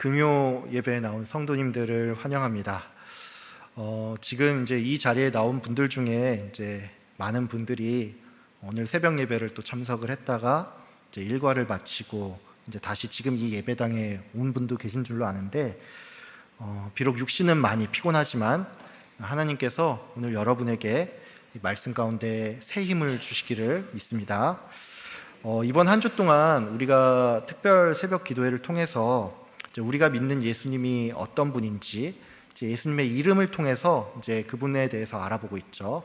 금요 예배에 나온 성도님들을 환영합니다. 지금 이제 이 자리에 나온 분들 중에 이제 많은 분들이 오늘 새벽 예배를 또 참석을 했다가 이제 일과를 마치고 이제 다시 지금 이 예배당에 온 분도 계신 줄로 아는데, 비록 육신은 많이 피곤하지만 하나님께서 오늘 여러분에게 이 말씀 가운데 새 힘을 주시기를 믿습니다. 이번 한 주 동안 우리가 특별 새벽 기도회를 통해서 이제 우리가 믿는 예수님이 어떤 분인지, 이제 예수님의 이름을 통해서 이제 그분에 대해서 알아보고 있죠.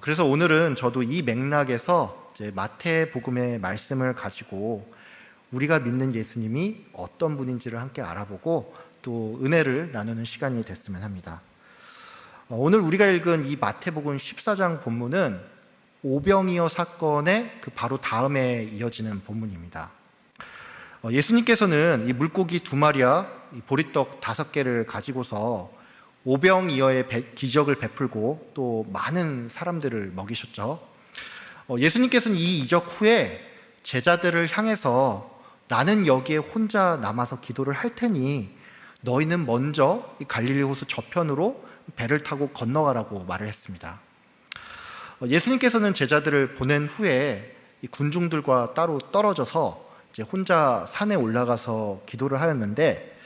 그래서 오늘은 저도 이 맥락에서 이제 마태복음의 말씀을 가지고 우리가 믿는 예수님이 어떤 분인지를 함께 알아보고 또 은혜를 나누는 시간이 됐으면 합니다. 오늘 우리가 읽은 이 마태복음 14장 본문은 오병이어 사건의 그 바로 다음에 이어지는 본문입니다. 예수님께서는 이 물고기 2마리와 보리떡 5개를 가지고서 오병이어의 기적을 베풀고 또 많은 사람들을 먹이셨죠. 예수님께서는 이 이적 후에 제자들을 향해서 나는 여기에 혼자 남아서 기도를 할 테니 너희는 먼저 이 갈릴리 호수 저편으로 배를 타고 건너가라고 말을 했습니다. 예수님께서는 제자들을 보낸 후에 이 군중들과 따로 떨어져서 이제 혼자 산에 올라가서 기도를 하였는데,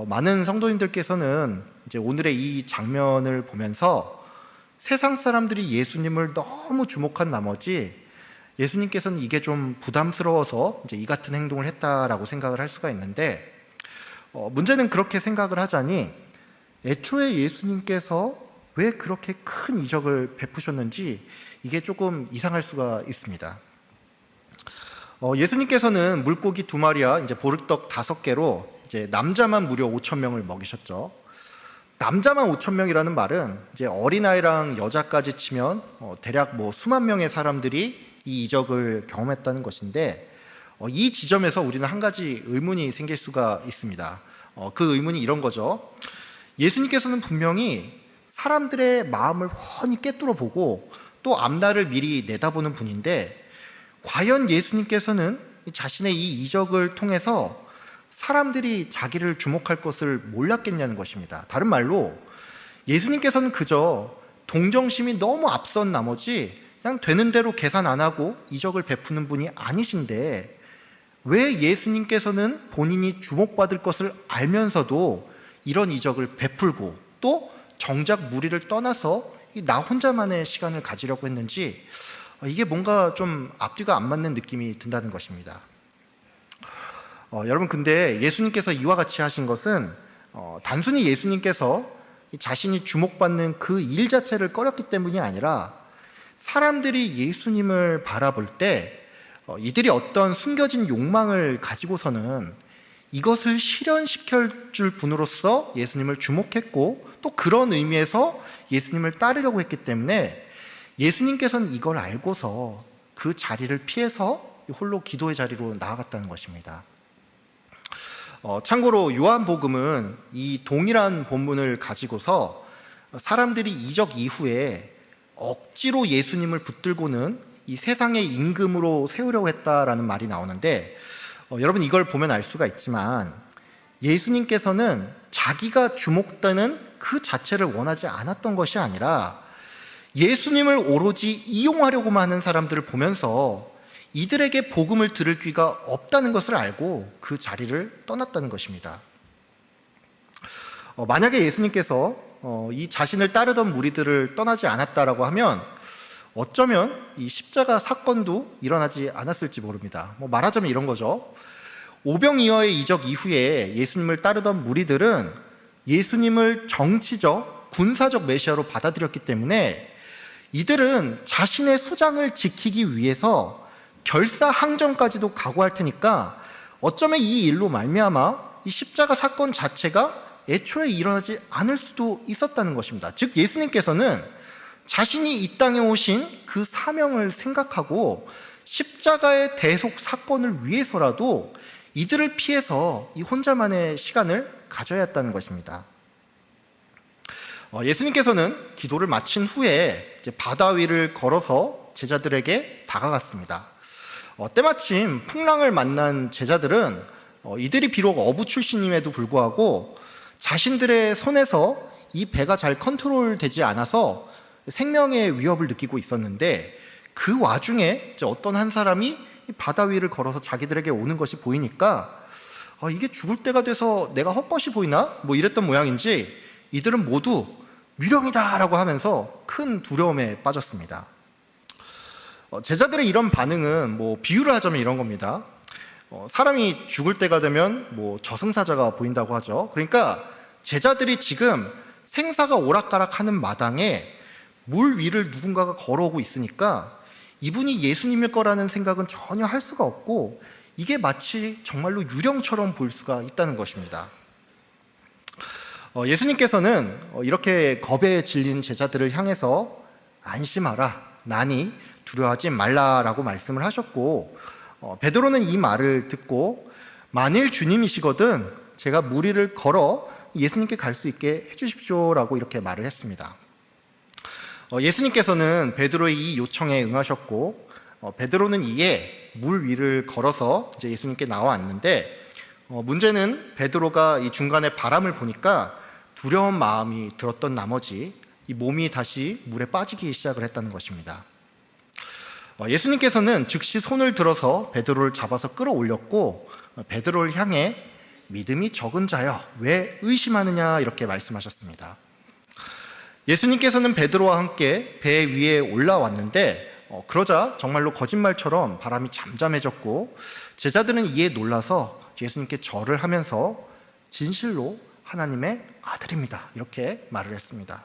많은 성도님들께서는 이제 오늘의 이 장면을 보면서 세상 사람들이 예수님을 너무 주목한 나머지 예수님께서는 이게 좀 부담스러워서 이제 이 같은 행동을 했다라고 생각을 할 수가 있는데, 문제는 그렇게 생각을 하자니 애초에 예수님께서 왜 그렇게 큰 이적을 베푸셨는지 이게 조금 이상할 수가 있습니다. 예수님께서는 물고기 2마리와 이제 보리떡 5개로 이제 남자만 무려 5,000명을 먹이셨죠. 남자만 5,000명이라는 말은 이제 어린아이랑 여자까지 치면 대략 뭐 수만 명의 사람들이 이 이적을 경험했다는 것인데, 이 지점에서 우리는 한 가지 의문이 생길 수가 있습니다. 그 의문이 이런 거죠. 예수님께서는 분명히 사람들의 마음을 훤히 꿰뚫어 보고 또 앞날을 미리 내다보는 분인데, 과연 예수님께서는 자신의 이 이적을 통해서 사람들이 자기를 주목할 것을 몰랐겠냐는 것입니다. 다른 말로 예수님께서는 그저 동정심이 너무 앞선 나머지 그냥 되는 대로 계산 안 하고 이적을 베푸는 분이 아니신데, 왜 예수님께서는 본인이 주목받을 것을 알면서도 이런 이적을 베풀고 또 정작 무리를 떠나서 나 혼자만의 시간을 가지려고 했는지, 이게 뭔가 좀 앞뒤가 안 맞는 느낌이 든다는 것입니다. 여러분, 근데 예수님께서 이와 같이 하신 것은 단순히 예수님께서 자신이 주목받는 그 일 자체를 꺼렸기 때문이 아니라, 사람들이 예수님을 바라볼 때 이들이 어떤 숨겨진 욕망을 가지고서는 이것을 실현시켜 줄 분으로서 예수님을 주목했고 또 그런 의미에서 예수님을 따르려고 했기 때문에 예수님께서는 이걸 알고서 그 자리를 피해서 홀로 기도의 자리로 나아갔다는 것입니다. 참고로 요한복음은 이 동일한 본문을 가지고서 사람들이 이적 이후에 억지로 예수님을 붙들고는 이 세상의 임금으로 세우려고 했다라는 말이 나오는데, 여러분 이걸 보면 알 수가 있지만 예수님께서는 자기가 주목되는 그 자체를 원하지 않았던 것이 아니라 예수님을 오로지 이용하려고만 하는 사람들을 보면서 이들에게 복음을 들을 귀가 없다는 것을 알고 그 자리를 떠났다는 것입니다. 만약에 예수님께서 이 자신을 따르던 무리들을 떠나지 않았다라고 하면 어쩌면 이 십자가 사건도 일어나지 않았을지 모릅니다. 말하자면 이런 거죠. 오병이어의 이적 이후에 예수님을 따르던 무리들은 예수님을 정치적, 군사적 메시아로 받아들였기 때문에 이들은 자신의 수장을 지키기 위해서 결사항전까지도 각오할 테니까 어쩌면 이 일로 말미암아 이 십자가 사건 자체가 애초에 일어나지 않을 수도 있었다는 것입니다. 즉 예수님께서는 자신이 이 땅에 오신 그 사명을 생각하고 십자가의 대속 사건을 위해서라도 이들을 피해서 이 혼자만의 시간을 가져야 했다는 것입니다. 예수님께서는 기도를 마친 후에 이제 바다 위를 걸어서 제자들에게 다가갔습니다. 때마침 풍랑을 만난 제자들은 이들이 비록 어부 출신임에도 불구하고 자신들의 손에서 이 배가 잘 컨트롤되지 않아서 생명의 위협을 느끼고 있었는데, 그 와중에 이제 어떤 한 사람이 바다 위를 걸어서 자기들에게 오는 것이 보이니까 이게 죽을 때가 돼서 내가 헛것이 보이나? 뭐 이랬던 모양인지 이들은 모두 유령이다 라고 하면서 큰 두려움에 빠졌습니다. 제자들의 이런 반응은 뭐 비유를 하자면 이런 겁니다. 사람이 죽을 때가 되면 뭐 저승사자가 보인다고 하죠. 그러니까 제자들이 지금 생사가 오락가락하는 마당에 물 위를 누군가가 걸어오고 있으니까 이분이 예수님일 거라는 생각은 전혀 할 수가 없고, 이게 마치 정말로 유령처럼 보일 수가 있다는 것입니다. 예수님께서는 이렇게 겁에 질린 제자들을 향해서 안심하라, 나니 두려워하지 말라라고 말씀을 하셨고, 베드로는 이 말을 듣고 만일 주님이시거든 제가 물 위를 걸어 예수님께 갈 수 있게 해주십시오라고 이렇게 말을 했습니다. 예수님께서는 베드로의 이 요청에 응하셨고, 베드로는 이에 물 위를 걸어서 이제 예수님께 나와왔는데, 문제는 베드로가 이 중간에 바람을 보니까 두려운 마음이 들었던 나머지 이 몸이 다시 물에 빠지기 시작을 했다는 것입니다. 예수님께서는 즉시 손을 들어서 베드로를 잡아서 끌어올렸고, 베드로를 향해 믿음이 적은 자여 왜 의심하느냐 이렇게 말씀하셨습니다. 예수님께서는 베드로와 함께 배 위에 올라왔는데, 그러자 정말로 거짓말처럼 바람이 잠잠해졌고, 제자들은 이에 놀라서 예수님께 절을 하면서 진실로 하나님의 아들입니다 이렇게 말을 했습니다.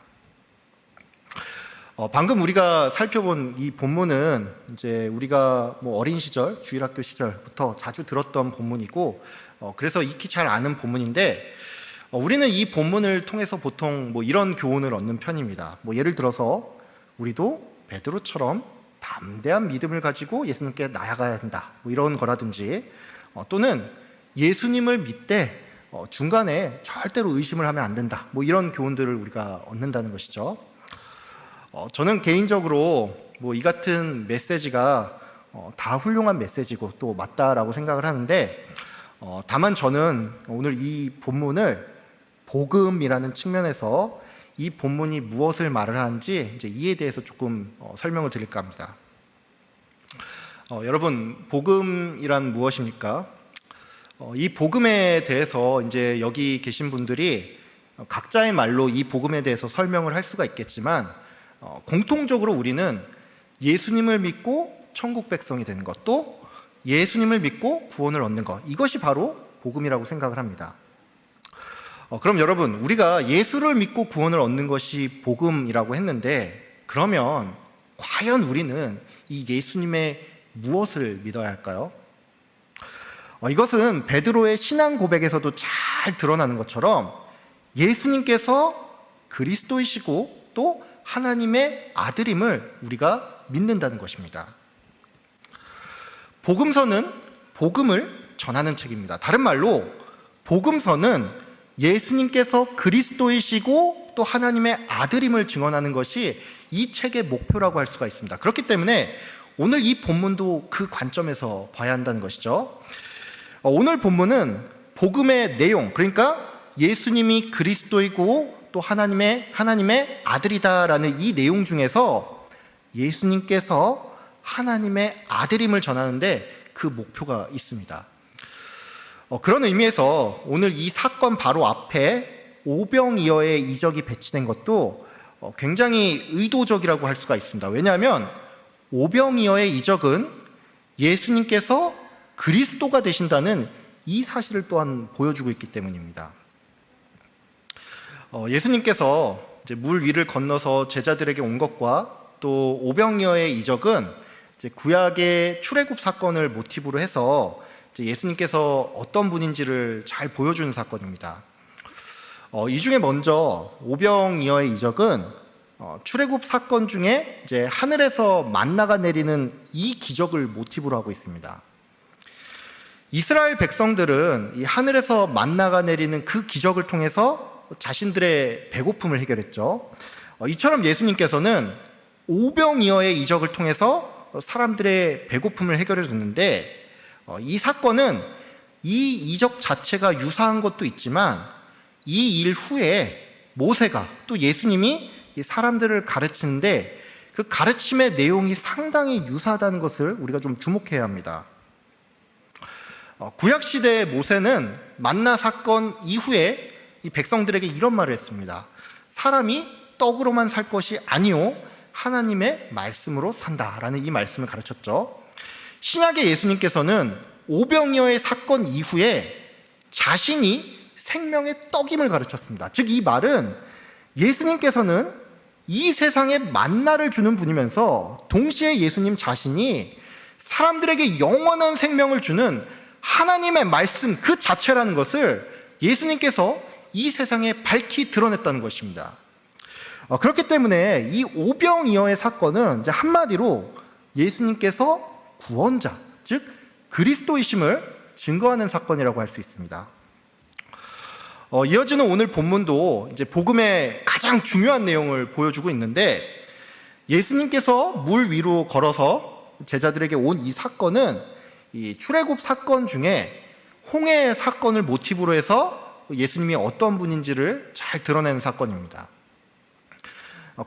방금 우리가 살펴본 이 본문은 이제 우리가 뭐 어린 시절, 주일학교 시절부터 자주 들었던 본문이고, 그래서 익히 잘 아는 본문인데, 우리는 이 본문을 통해서 보통 뭐 이런 교훈을 얻는 편입니다. 뭐 예를 들어서 우리도 베드로처럼 담대한 믿음을 가지고 예수님께 나아가야 한다, 뭐 이런 거라든지, 또는 예수님을 믿되 중간에 절대로 의심을 하면 안 된다, 뭐 이런 교훈들을 우리가 얻는다는 것이죠. 저는 개인적으로 뭐 이 같은 메시지가 다 훌륭한 메시지고 또 맞다라고 생각을 하는데, 다만 저는 오늘 이 본문을 복음이라는 측면에서 이 본문이 무엇을 말을 하는지 이제 이에 대해서 조금 설명을 드릴까 합니다. 여러분, 복음이란 무엇입니까? 이 복음에 대해서 이제 여기 계신 분들이 각자의 말로 이 복음에 대해서 설명을 할 수가 있겠지만, 공통적으로 우리는 예수님을 믿고 천국 백성이 되는 것, 또 예수님을 믿고 구원을 얻는 것, 이것이 바로 복음이라고 생각을 합니다. 그럼 여러분, 우리가 예수를 믿고 구원을 얻는 것이 복음이라고 했는데, 그러면 과연 우리는 이 예수님의 무엇을 믿어야 할까요? 이것은 베드로의 신앙 고백에서도 잘 드러나는 것처럼 예수님께서 그리스도이시고 또 하나님의 아들임을 우리가 믿는다는 것입니다. 복음서는 복음을 전하는 책입니다. 다른 말로 복음서는 예수님께서 그리스도이시고 또 하나님의 아들임을 증언하는 것이 이 책의 목표라고 할 수가 있습니다. 그렇기 때문에 오늘 이 본문도 그 관점에서 봐야 한다는 것이죠. 오늘 본문은 복음의 내용, 그러니까 예수님이 그리스도이고 또 하나님의 아들이다라는 이 내용 중에서 예수님께서 하나님의 아들임을 전하는데 그 목표가 있습니다. 그런 의미에서 오늘 이 사건 바로 앞에 오병이어의 이적이 배치된 것도 굉장히 의도적이라고 할 수가 있습니다. 왜냐하면 오병이어의 이적은 예수님께서 그리스도가 되신다는 이 사실을 또한 보여주고 있기 때문입니다. 예수님께서 이제 물 위를 건너서 제자들에게 온 것과 또 오병이어의 이적은 이제 구약의 출애굽 사건을 모티브로 해서 이제 예수님께서 어떤 분인지를 잘 보여주는 사건입니다. 이 중에 먼저 오병이어의 이적은 출애굽 사건 중에 이제 하늘에서 만나가 내리는 이 기적을 모티브로 하고 있습니다. 이스라엘 백성들은 이 하늘에서 만나가 내리는 그 기적을 통해서 자신들의 배고픔을 해결했죠. 이처럼 예수님께서는 오병이어의 이적을 통해서 사람들의 배고픔을 해결해 줬는데, 이 사건은 이 이적 자체가 유사한 것도 있지만 이 일 후에 모세가 또 예수님이 사람들을 가르치는데 그 가르침의 내용이 상당히 유사하다는 것을 우리가 좀 주목해야 합니다. 구약시대의 모세는 만나 사건 이후에 이 백성들에게 이런 말을 했습니다. 사람이 떡으로만 살 것이 아니요 하나님의 말씀으로 산다라는 이 말씀을 가르쳤죠. 신약의 예수님께서는 오병이어의 사건 이후에 자신이 생명의 떡임을 가르쳤습니다. 즉 이 말은 예수님께서는 이 세상에 만나를 주는 분이면서 동시에 예수님 자신이 사람들에게 영원한 생명을 주는 하나님의 말씀 그 자체라는 것을 예수님께서 이 세상에 밝히 드러냈다는 것입니다. 그렇기 때문에 이 오병이어의 사건은 이제 한마디로 예수님께서 구원자, 즉 그리스도이심을 증거하는 사건이라고 할 수 있습니다. 이어지는 오늘 본문도 이제 복음의 가장 중요한 내용을 보여주고 있는데 예수님께서 물 위로 걸어서 제자들에게 온 이 사건은 이 출애굽 사건 중에 홍해 사건을 모티브로 해서 예수님이 어떤 분인지를 잘 드러내는 사건입니다.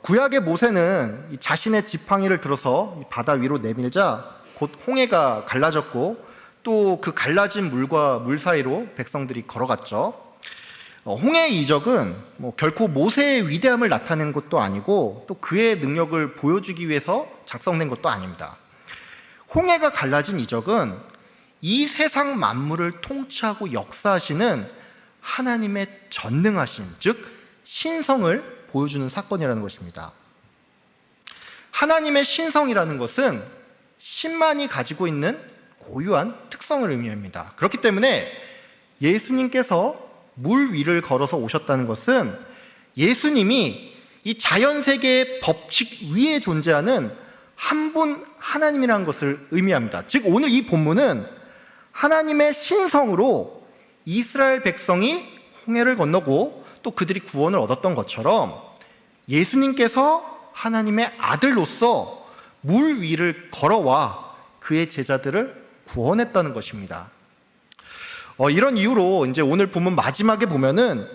구약의 모세는 자신의 지팡이를 들어서 바다 위로 내밀자 곧 홍해가 갈라졌고 또 그 갈라진 물과 물 사이로 백성들이 걸어갔죠. 홍해의 이적은 결코 모세의 위대함을 나타낸 것도 아니고 또 그의 능력을 보여주기 위해서 작성된 것도 아닙니다. 홍해가 갈라진 이적은 이 세상 만물을 통치하고 역사하시는 하나님의 전능하심, 즉 신성을 보여주는 사건이라는 것입니다. 하나님의 신성이라는 것은 신만이 가지고 있는 고유한 특성을 의미합니다. 그렇기 때문에 예수님께서 물 위를 걸어서 오셨다는 것은 예수님이 이 자연세계의 법칙 위에 존재하는 한 분 하나님이라는 것을 의미합니다. 즉 오늘 이 본문은 하나님의 신성으로 이스라엘 백성이 홍해를 건너고 또 그들이 구원을 얻었던 것처럼 예수님께서 하나님의 아들로서 물 위를 걸어와 그의 제자들을 구원했다는 것입니다. 이런 이유로 이제 오늘 본문 마지막에 보면은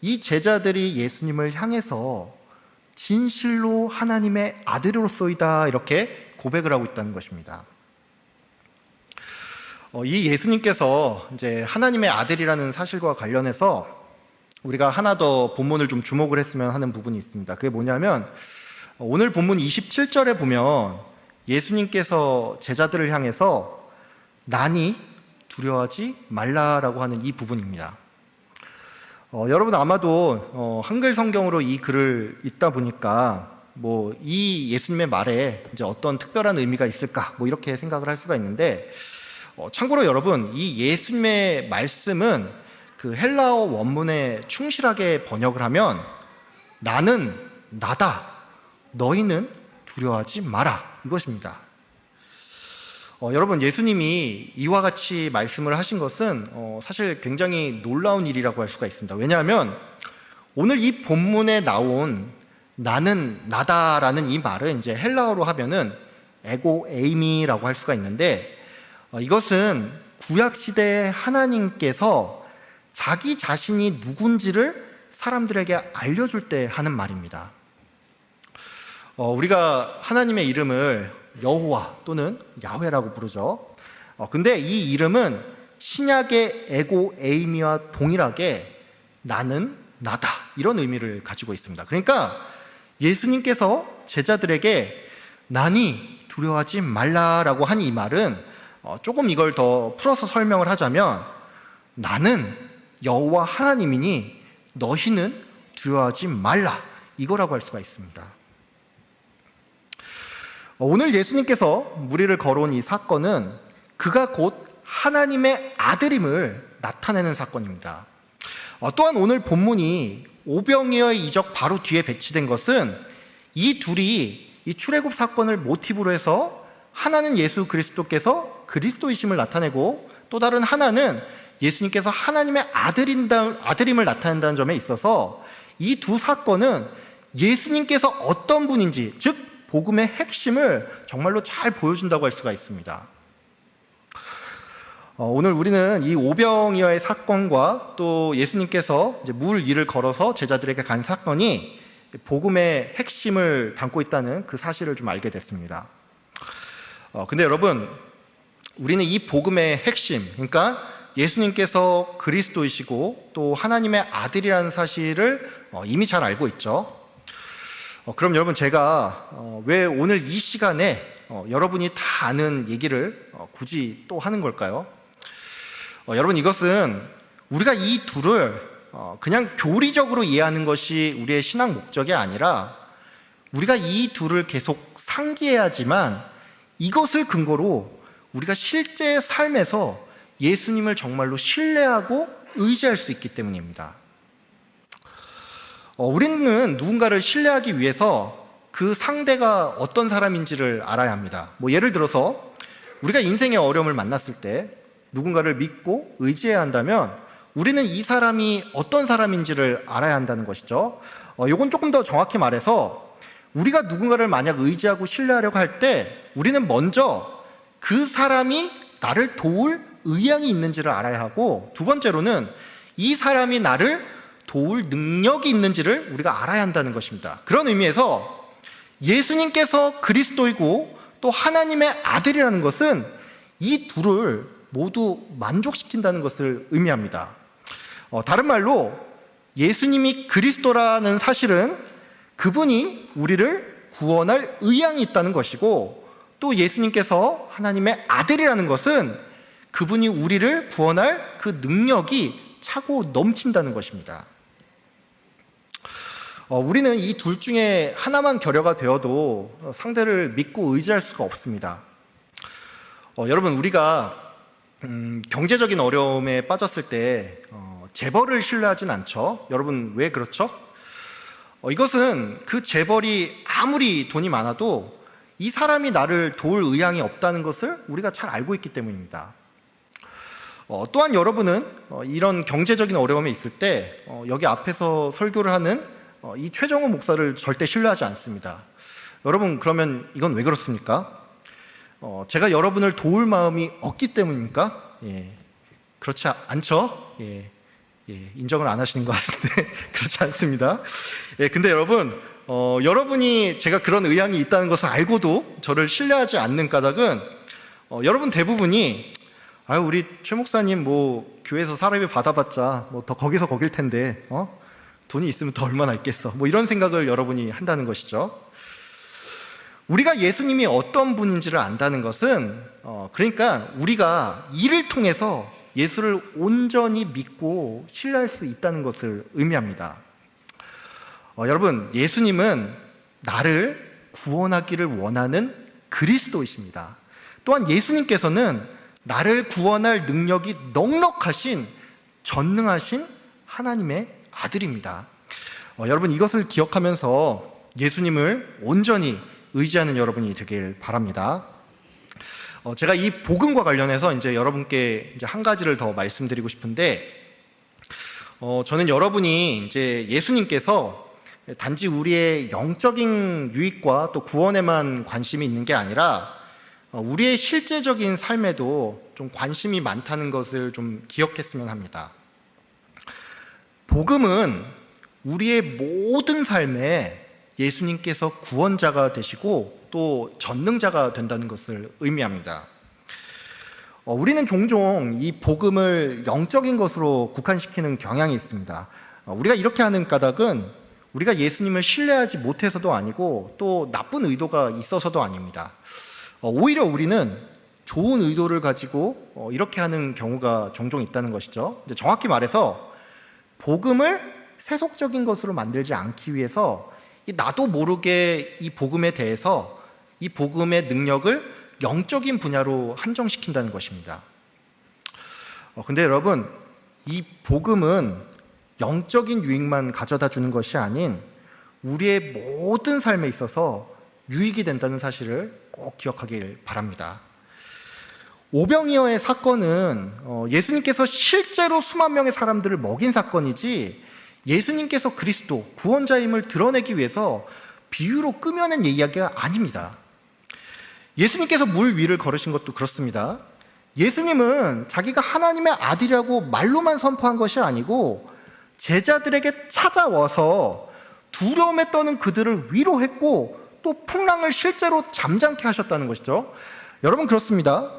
이 제자들이 예수님을 향해서 진실로 하나님의 아들로서이다 이렇게 고백을 하고 있다는 것입니다. 이 예수님께서 이제 하나님의 아들이라는 사실과 관련해서 우리가 하나 더 본문을 좀 주목을 했으면 하는 부분이 있습니다. 그게 뭐냐면 오늘 본문 27절에 보면 예수님께서 제자들을 향해서 나니 두려워하지 말라라고 하는 이 부분입니다. 여러분 아마도 한글 성경으로 이 글을 읽다 보니까 이 예수님의 말에 이제 어떤 특별한 의미가 있을까 이렇게 생각을 할 수가 있는데 참고로 여러분 이 예수님의 말씀은 그 헬라어 원문에 충실하게 번역을 하면 나는 나다 너희는 두려워하지 마라 이것입니다. 여러분 예수님이 이와 같이 말씀을 하신 것은 사실 굉장히 놀라운 일이라고 할 수가 있습니다. 왜냐하면 오늘 이 본문에 나온 나는 나다라는 이 말은 이제 헬라어로 하면은 에고 에이미라고 할 수가 있는데 이것은 구약시대의 하나님께서 자기 자신이 누군지를 사람들에게 알려줄 때 하는 말입니다. 우리가 하나님의 이름을 여호와 또는 야훼라고 부르죠. 근데 이 이름은 신약의 에고 에이미와 동일하게 나는 나다 이런 의미를 가지고 있습니다. 그러니까 예수님께서 제자들에게 나니 두려워하지 말라라고 한 이 말은 조금 이걸 더 풀어서 설명을 하자면 나는 여호와 하나님이니 너희는 두려워하지 말라 이거라고 할 수가 있습니다. 오늘 예수님께서 무리를 걸어온 이 사건은 그가 곧 하나님의 아들임을 나타내는 사건입니다. 또한 오늘 본문이 오병이어의 이적 바로 뒤에 배치된 것은 이 둘이 이 출애굽 사건을 모티브로 해서 하나는 예수 그리스도께서 그리스도이심을 나타내고 또 다른 하나는 예수님께서 하나님의 아들임을 나타낸다는 점에 있어서 이 두 사건은 예수님께서 어떤 분인지 즉 복음의 핵심을 정말로 잘 보여준다고 할 수가 있습니다. 오늘 우리는 이 오병이어의 사건과 또 예수님께서 이제 물 위를 걸어서 제자들에게 간 사건이 복음의 핵심을 담고 있다는 그 사실을 좀 알게 됐습니다. 근데 여러분, 우리는 이 복음의 핵심, 그러니까 예수님께서 그리스도이시고 또 하나님의 아들이라는 사실을 이미 잘 알고 있죠. 그럼 여러분, 제가 왜 오늘 이 시간에 여러분이 다 아는 얘기를 굳이 또 하는 걸까요? 여러분, 이것은 우리가 이 둘을 그냥 교리적으로 이해하는 것이 우리의 신앙 목적이 아니라 우리가 이 둘을 계속 상기해야지만 이것을 근거로 우리가 실제 삶에서 예수님을 정말로 신뢰하고 의지할 수 있기 때문입니다. 우리는 누군가를 신뢰하기 위해서 그 상대가 어떤 사람인지를 알아야 합니다. 예를 들어서 우리가 인생의 어려움을 만났을 때 누군가를 믿고 의지해야 한다면 우리는 이 사람이 어떤 사람인지를 알아야 한다는 것이죠. 이건 조금 더 정확히 말해서 우리가 누군가를 만약 의지하고 신뢰하려고 할 때 우리는 먼저 그 사람이 나를 도울 의향이 있는지를 알아야 하고, 두 번째로는 이 사람이 나를 도울 능력이 있는지를 우리가 알아야 한다는 것입니다. 그런 의미에서 예수님께서 그리스도이고 또 하나님의 아들이라는 것은 이 둘을 모두 만족시킨다는 것을 의미합니다. 다른 말로 예수님이 그리스도라는 사실은 그분이 우리를 구원할 의향이 있다는 것이고, 또 예수님께서 하나님의 아들이라는 것은 그분이 우리를 구원할 그 능력이 차고 넘친다는 것입니다. 우리는 이 둘 중에 하나만 결여가 되어도 상대를 믿고 의지할 수가 없습니다. 여러분, 우리가 경제적인 어려움에 빠졌을 때 재벌을 신뢰하진 않죠. 여러분, 왜 그렇죠? 이것은 그 재벌이 아무리 돈이 많아도 이 사람이 나를 도울 의향이 없다는 것을 우리가 잘 알고 있기 때문입니다. 또한 여러분은 이런 경제적인 어려움에 있을 때 여기 앞에서 설교를 하는 이 최정호 목사를 절대 신뢰하지 않습니다. 여러분, 그러면 이건 왜 그렇습니까? 제가 여러분을 도울 마음이 없기 때문입니까? 그렇지 않죠? 인정을 안 하시는 것 같은데 그렇지 않습니다. 근데 여러분, 여러분이 제가 그런 의향이 있다는 것을 알고도 저를 신뢰하지 않는 까닭은 여러분 대부분이 우리 최 목사님 교회에서 사례비 받아봤자 더 거기서 거길 텐데 돈이 있으면 더 얼마나 있겠어, 이런 생각을 여러분이 한다는 것이죠. 우리가 예수님이 어떤 분인지를 안다는 것은 그러니까 우리가 이를 통해서 예수를 온전히 믿고 신뢰할 수 있다는 것을 의미합니다. 여러분, 예수님은 나를 구원하기를 원하는 그리스도이십니다. 또한 예수님께서는 나를 구원할 능력이 넉넉하신 전능하신 하나님의 아들입니다. 여러분, 이것을 기억하면서 예수님을 온전히 의지하는 여러분이 되길 바랍니다. 제가 이 복음과 관련해서 이제 여러분께 한 가지를 더 말씀드리고 싶은데, 저는 여러분이 이제 예수님께서 단지 우리의 영적인 유익과 또 구원에만 관심이 있는 게 아니라 우리의 실제적인 삶에도 좀 관심이 많다는 것을 좀 기억했으면 합니다. 복음은 우리의 모든 삶에 예수님께서 구원자가 되시고 또 전능자가 된다는 것을 의미합니다. 우리는 종종 이 복음을 영적인 것으로 국한시키는 경향이 있습니다. 우리가 이렇게 하는 까닭은 우리가 예수님을 신뢰하지 못해서도 아니고 또 나쁜 의도가 있어서도 아닙니다. 오히려 우리는 좋은 의도를 가지고 이렇게 하는 경우가 종종 있다는 것이죠. 정확히 말해서 복음을 세속적인 것으로 만들지 않기 위해서 나도 모르게 이 복음에 대해서 이 복음의 능력을 영적인 분야로 한정시킨다는 것입니다. 근데 여러분, 이 복음은 영적인 유익만 가져다 주는 것이 아닌 우리의 모든 삶에 있어서 유익이 된다는 사실을 꼭 기억하길 바랍니다. 오병이어의 사건은 예수님께서 실제로 수만 명의 사람들을 먹인 사건이지 예수님께서 그리스도 구원자임을 드러내기 위해서 비유로 꾸며낸 이야기가 아닙니다. 예수님께서 물 위를 걸으신 것도 그렇습니다. 예수님은 자기가 하나님의 아들이라고 말로만 선포한 것이 아니고 제자들에게 찾아와서 두려움에 떠는 그들을 위로했고 또 풍랑을 실제로 잠잠케 하셨다는 것이죠. 여러분, 그렇습니다.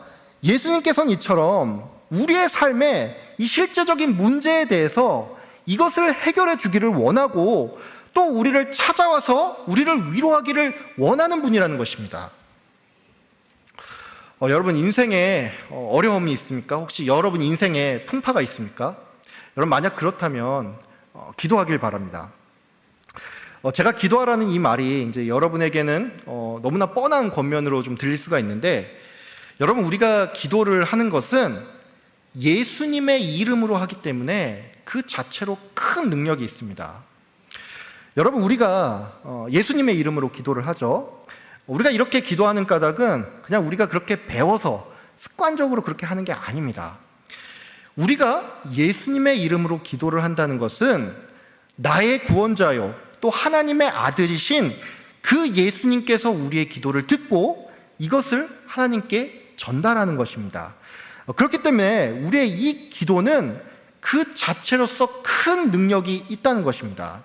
예수님께서는 이처럼 우리의 삶에 이 실제적인 문제에 대해서 이것을 해결해 주기를 원하고 또 우리를 찾아와서 우리를 위로하기를 원하는 분이라는 것입니다. 여러분, 인생에 어려움이 있습니까? 혹시 여러분 인생에 풍파가 있습니까? 여러분, 만약 그렇다면 기도하길 바랍니다. 제가 기도하라는 이 말이 이제 여러분에게는 너무나 뻔한 권면으로 좀 들릴 수가 있는데, 여러분, 우리가 기도를 하는 것은 예수님의 이름으로 하기 때문에 그 자체로 큰 능력이 있습니다. 여러분, 우리가 예수님의 이름으로 기도를 하죠. 우리가 이렇게 기도하는 까닭은 그냥 우리가 그렇게 배워서 습관적으로 그렇게 하는 게 아닙니다. 우리가 예수님의 이름으로 기도를 한다는 것은 나의 구원자요 또 하나님의 아들이신 그 예수님께서 우리의 기도를 듣고 이것을 하나님께 전달하는 것입니다. 그렇기 때문에 우리의 이 기도는 그 자체로서 큰 능력이 있다는 것입니다.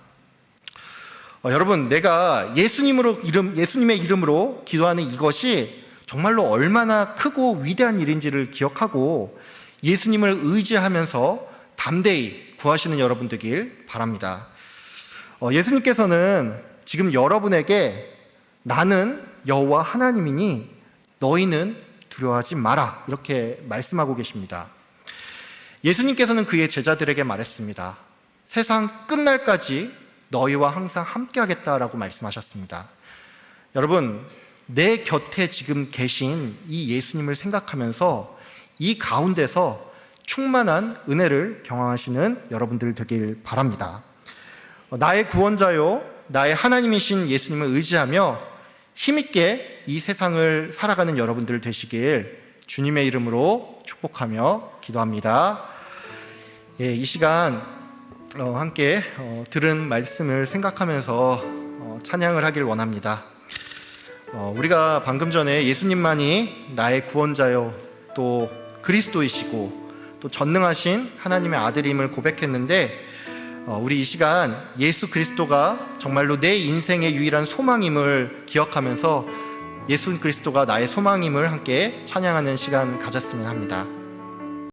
여러분, 내가 예수님의 이름으로 기도하는 이것이 정말로 얼마나 크고 위대한 일인지를 기억하고 예수님을 의지하면서 담대히 구하시는 여러분 되길 바랍니다. 예수님께서는 지금 여러분에게 나는 여호와 하나님이니 너희는 두려워하지 마라 이렇게 말씀하고 계십니다. 예수님께서는 그의 제자들에게 말했습니다. 세상 끝날까지 너희와 항상 함께 하겠다라고 말씀하셨습니다. 여러분, 내 곁에 지금 계신 이 예수님을 생각하면서 이 가운데서 충만한 은혜를 경험하시는 여러분들 되길 바랍니다. 나의 구원자요 나의 하나님이신 예수님을 의지하며 힘있게 이 세상을 살아가는 여러분들 되시길 주님의 이름으로 축복하며 기도합니다. 이 시간 함께 들은 말씀을 생각하면서 찬양을 하길 원합니다. 우리가 방금 전에 예수님만이 나의 구원자요 또 그리스도이시고 또 전능하신 하나님의 아들임을 고백했는데, 우리 이 시간 예수 그리스도가 정말로 내 인생의 유일한 소망임을 기억하면서 예수 그리스도가 나의 소망임을 함께 찬양하는 시간 가졌으면 합니다.